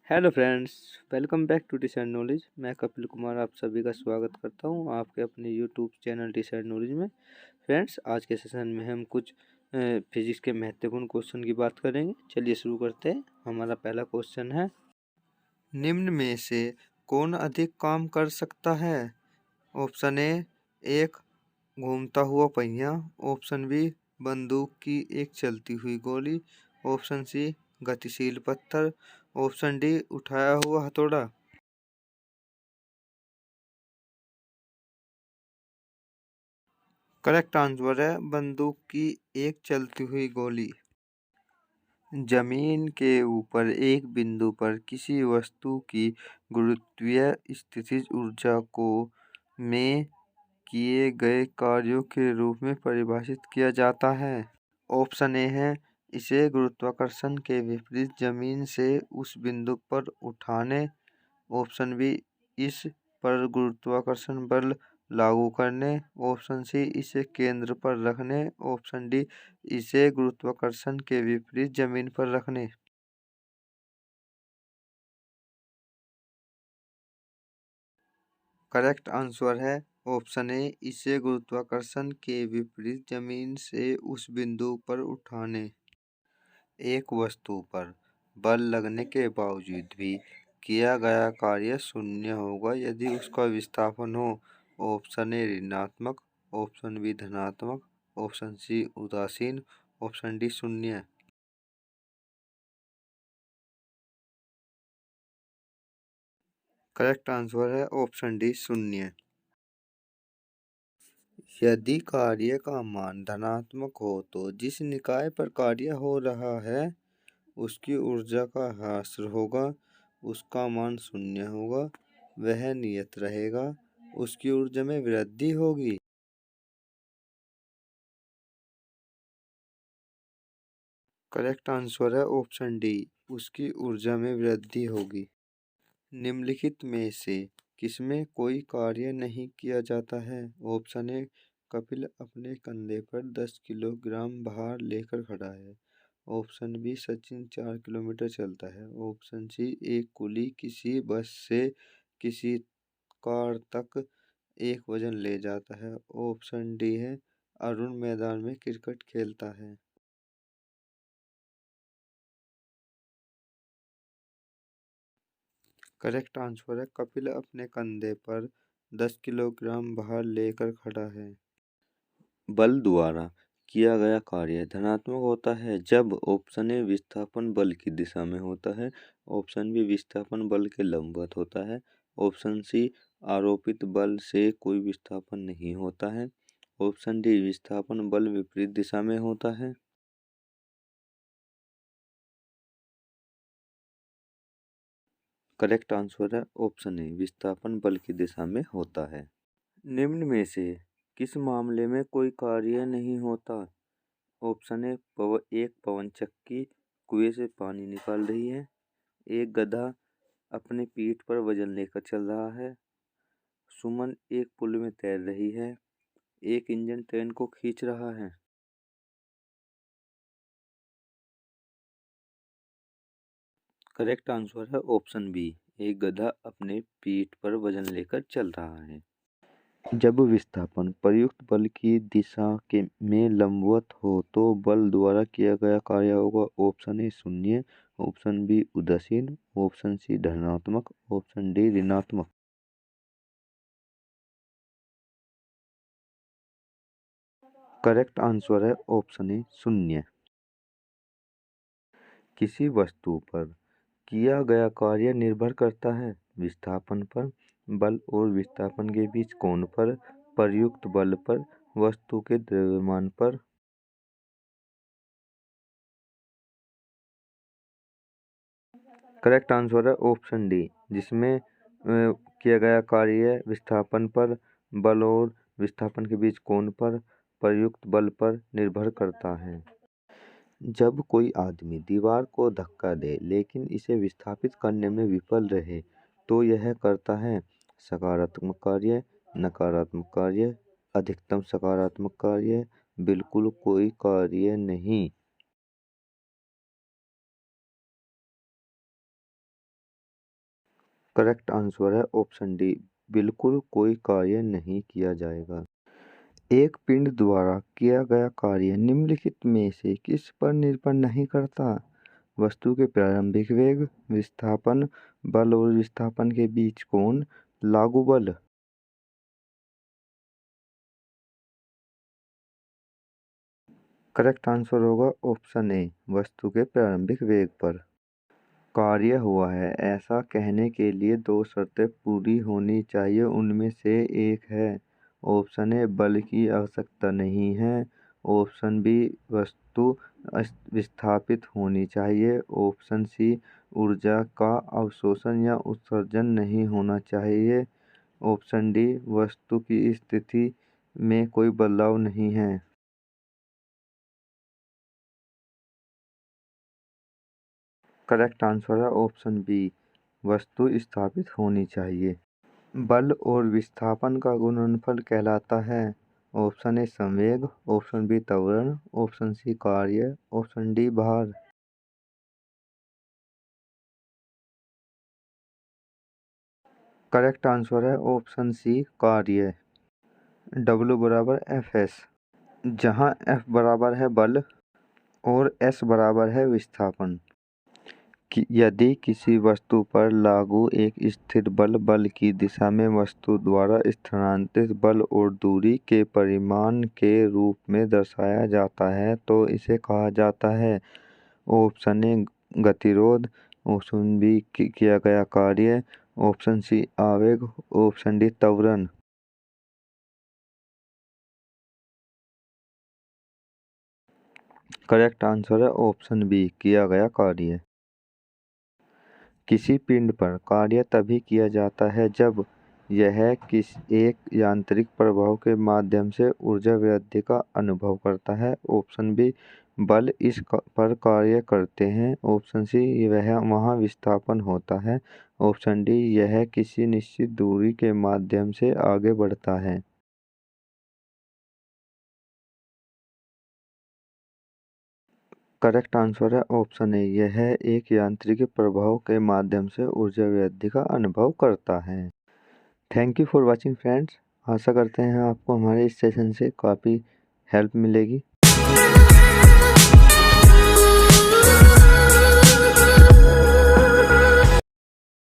Hello friends, welcome back to teacher knowledge. मैं कपिल कुमार आप सभी का स्वागत करता हूं आपके अपने यूट्यूब चैनल टीचर नॉलेज में। फ्रेंड्स, आज के सेशन में हम कुछ फिजिक्स के महत्वपूर्ण क्वेश्चन की बात करेंगे। चलिए शुरू करते हैं। हमारा पहला क्वेश्चन है, निम्न में से कौन अधिक काम कर सकता है? ऑप्शन ए, एक घूमता हुआ पहिया। ऑप्शन बी, बंदूक की एक चलती हुई गोली। ऑप्शन सी, गतिशील पत्थर। ऑप्शन डी, उठाया हुआ हथौड़ा। करेक्ट आंसर है बंदूक की एक चलती हुई गोली। जमीन के ऊपर एक बिंदु पर किसी वस्तु की गुरुत्वीय स्थितिज ऊर्जा को में किए गए कार्यों के रूप में परिभाषित किया जाता है। ऑप्शन ए है, इसे गुरुत्वाकर्षण के विपरीत जमीन से उस बिंदु पर उठाने। ऑप्शन बी, इस पर गुरुत्वाकर्षण बल लागू करने। ऑप्शन सी, इसे केंद्र पर रखने। ऑप्शन डी, इसे गुरुत्वाकर्षण के विपरीत जमीन पर रखने। करेक्ट आंसर है ऑप्शन ए, इसे गुरुत्वाकर्षण के विपरीत जमीन से उस बिंदु पर उठाने। एक वस्तु पर बल लगने के बावजूद भी किया गया कार्य शून्य होगा यदि उसका विस्थापन हो। ऑप्शन ए ऋणात्मक। ऑप्शन बी धनात्मक। ऑप्शन सी उदासीन। ऑप्शन डी शून्य। करेक्ट आंसर है ऑप्शन डी शून्य। यदि कार्य का मान धनात्मक हो तो जिस निकाय पर कार्य हो रहा है उसकी ऊर्जा का ह्रास होगा, उसका मान शून्य होगा, वह नियत रहेगा, उसकी ऊर्जा में वृद्धि होगी। करेक्ट आंसर है ऑप्शन डी, उसकी ऊर्जा में वृद्धि होगी। निम्नलिखित में से किसमें कोई कार्य नहीं किया जाता है? ऑप्शन ए, कपिल अपने कंधे पर 10 किलोग्राम भार लेकर खड़ा है। ऑप्शन बी, सचिन 4 किलोमीटर चलता है। ऑप्शन सी, एक कुली किसी बस से किसी कार तक एक वजन ले जाता है। ऑप्शन डी है, अरुण मैदान में क्रिकेट खेलता है। करेक्ट आंसर है, कपिल अपने कंधे पर 10 किलोग्राम भार लेकर खड़ा है। बल द्वारा किया गया कार्य धनात्मक होता है जब ऑप्शन ए विस्थापन बल की दिशा में होता है। ऑप्शन बी विस्थापन बल के लंबवत होता है। ऑप्शन सी, आरोपित बल से कोई विस्थापन नहीं होता है। ऑप्शन डी, विस्थापन बल विपरीत दिशा में होता है। करेक्ट आंसर है ऑप्शन ए, विस्थापन बल की दिशा में होता है। निम्न में से किस मामले में कोई कार्य नहीं होता? ऑप्शन ए, एक पवन चक्की कुएं से पानी निकाल रही है। एक गधा अपने पीठ पर वजन लेकर चल रहा है। सुमन एक पुल में तैर रही है। एक इंजन ट्रेन को खींच रहा है। करेक्ट आंसर है ऑप्शन बी, एक गधा अपने पीठ पर वजन लेकर चल रहा है। जब विस्थापन प्रयुक्त बल की दिशा के में लंबवत हो तो बल द्वारा किया गया कार्य होगा। ऑप्शन ए शून्य। ऑप्शन बी उदासीन। ऑप्शन सी धनात्मक। ऑप्शन डी ऋणात्मक। करेक्ट आंसर है ऑप्शन ए शून्य। किसी वस्तु पर किया गया कार्य निर्भर करता है विस्थापन पर, बल और विस्थापन के बीच कोण पर, प्रयुक्त बल पर, वस्तु के द्रव्यमान पर। करेक्ट आंसर है ऑप्शन डी, जिसमें किया गया कार्य विस्थापन पर, बल और विस्थापन के बीच कोण पर, प्रयुक्त बल पर निर्भर करता है। जब कोई आदमी दीवार को धक्का दे लेकिन इसे विस्थापित करने में विफल रहे तो यह करता है सकारात्मक कार्य, नकारात्मक कार्य, अधिकतम सकारात्मक कार्य, बिल्कुल कोई कार्य नहीं। करेक्ट आंसर है ऑप्शन डी, बिल्कुल कोई कार्य नहीं किया जाएगा। एक पिंड द्वारा किया गया कार्य निम्नलिखित में से किस पर निर्भर नहीं करता? वस्तु के प्रारंभिक वेग, विस्थापन, बल और विस्थापन के बीच कोण, लागू बल। करेक्ट आंसर होगा ऑप्शन ए, वस्तु के प्रारंभिक वेग पर। कार्य हुआ है ऐसा कहने के लिए दो शर्तें पूरी होनी चाहिए, उनमें से एक है। ऑप्शन ए, बल की आवश्यकता नहीं है। ऑप्शन बी, वस्तु विस्थापित होनी चाहिए। ऑप्शन सी, ऊर्जा का अवशोषण या उत्सर्जन नहीं होना चाहिए। ऑप्शन डी, वस्तु की स्थिति में कोई बदलाव नहीं है। करेक्ट आंसर है ऑप्शन बी, वस्तु स्थापित होनी चाहिए। बल और विस्थापन का गुणनफल कहलाता है। ऑप्शन ए संवेग, ऑप्शन बी त्वरण, ऑप्शन सी कार्य, ऑप्शन डी भार। करेक्ट आंसर है ऑप्शन सी कार्य, W बराबर एफ एस, जहाँ F बराबर है बल और S बराबर है विस्थापन। यदि किसी वस्तु पर लागू एक स्थिर बल, बल की दिशा में वस्तु द्वारा स्थानांतरित बल और दूरी के परिमाण के रूप में दर्शाया जाता है तो इसे कहा जाता है। ऑप्शन ए गतिरोध, ऑप्शन बी किया गया कार्य, ऑप्शन सी आवेग, ऑप्शन डी त्वरण। करेक्ट आंसर है ऑप्शन बी, किया गया कार्य। किसी पिंड पर कार्य तभी किया जाता है जब यह एक यांत्रिक प्रभाव के माध्यम से ऊर्जा वृद्धि का अनुभव करता है। ऑप्शन बी, बल इस पर कार्य करते हैं। ऑप्शन सी, वहाँ विस्थापन होता है। ऑप्शन डी, यह किसी निश्चित दूरी के माध्यम से आगे बढ़ता है। करेक्ट आंसर है ऑप्शन ए, यह एक यांत्रिक प्रभाव के माध्यम से ऊर्जा वृद्धि का अनुभव करता है। Thank you for watching friends. आशा करते हैं आपको हमारे इस सेशन से काफ़ी हेल्प मिलेगी।